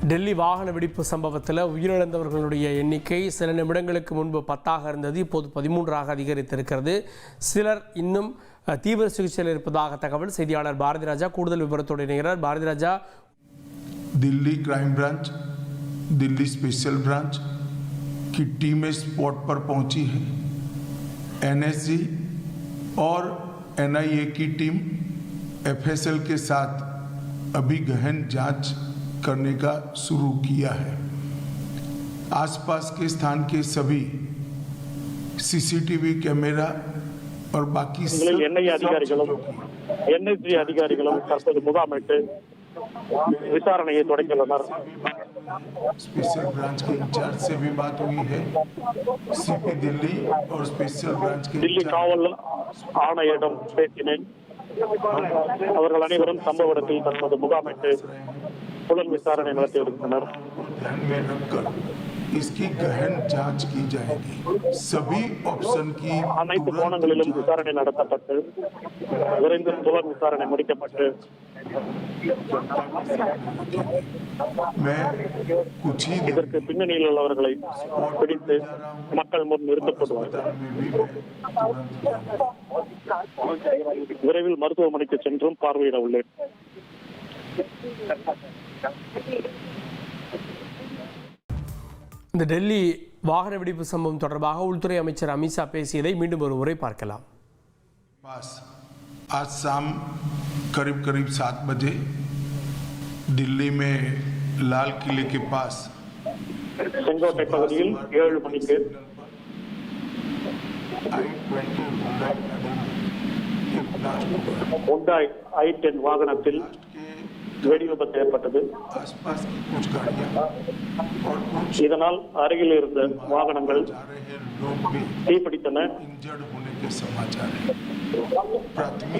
டெல்லி வாகன வெடிப்பு சம்பவத்தில் உயிரிழந்தவர்களுடைய எண்ணிக்கை சில நிமிடங்களுக்கு முன்பு 10ஆக இருந்தது, இப்போது 13ஆக அதிகரித்திருக்கிறது. சிலர் இன்னும் தீவிர சிகிச்சையில் இருப்பதாக தகவல். செய்தியாளர் பாரதி ராஜா கூடுதல் விவரத்தோடு இணைகிறார். Bharathi Raja, Delhi crime branch, Delhi special branch की टीमें स्पॉट पर पहुंची है। एनएसजी और एनआईए की टीम एफएसएल के साथ अभी गहन जांच करने का शुरू किया है। आसपास के स्थान के सभी सीसीटीवी कैमरा और बाकी एनएसजी अधिकारिகளும் தற்போது முகாமிட்டு விசாரணையை தொடங்கியுள்ளனர். स्पेशल ब्रांच के इंचार्ज से भी बात हुई है। सीपी दिल्ली और स्पेशल ब्रांच के दिल्ली காவல் ஆணையரிடம் பேசினேன். அவர்கள் அனைவரும் சம்பவ இடத்தில் தற்போது முகாமிட்டு புலன் விசாரணை நடத்தி வருகின்றனர். इसकी गहन जांच की जाएगी। सभी ऑप्शन की அனைத்து கோணங்களிலும் விசாரணை நடத்தப்பட்டு விரைந்து புலன் விசாரணை முடிக்கப்பட்டு இதற்கு பின்னணியில் உள்ளவர்களை பிடித்து மக்கள் முன் நிறுத்தப்படுவார்கள். விரைவில் மருத்துவமனைக்கு சென்றும் பார்வையிட உள்ளேன். இந்த டெல்லி வாகன வெடிப்பு சம்பவம் தொடர்பாக உள்துறை அமைச்சர் அமித்ஷா பேசியதை மீண்டும் ஒரு முறை பார்க்கலாம். आज शाम करीब 7 बजे दिल्ली में लाल किले के पास செங்கோட்டை பகுதியில் 7 மணிக்கு ஹுண்டாய் i10 வாகனத்தில் வெடி விபத்து ஏற்பட்டது. இதனால் அருகில் இருந்த வாகனங்கள் தீப்பிடித்தன.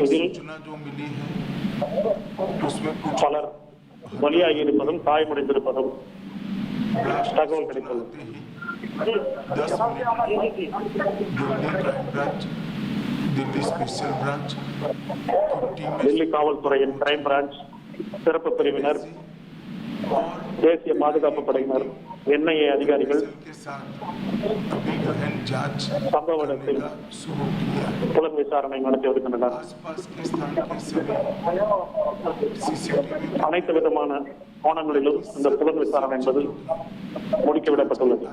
இதில் பலர் பலியாகி இருப்பதும் காயமடைந்திருப்பதும் தகவல் கிடைத்துள்ளது. दिल्ली காவல்துறையின் கிரைம் பிரான்ச் சிறப்பு பிரிவினர், தேசிய பாதுகாப்பு படையினர், என்ஐஏ அதிகாரிகள் சம்பவ இடத்தில் புலன் விசாரணை நடத்தி வருகின்றனர். அனைத்து விதமான கோணங்களிலும் இந்த புலன் விசாரணை என்பது முடுக்கிவிடப்பட்டுள்ளது.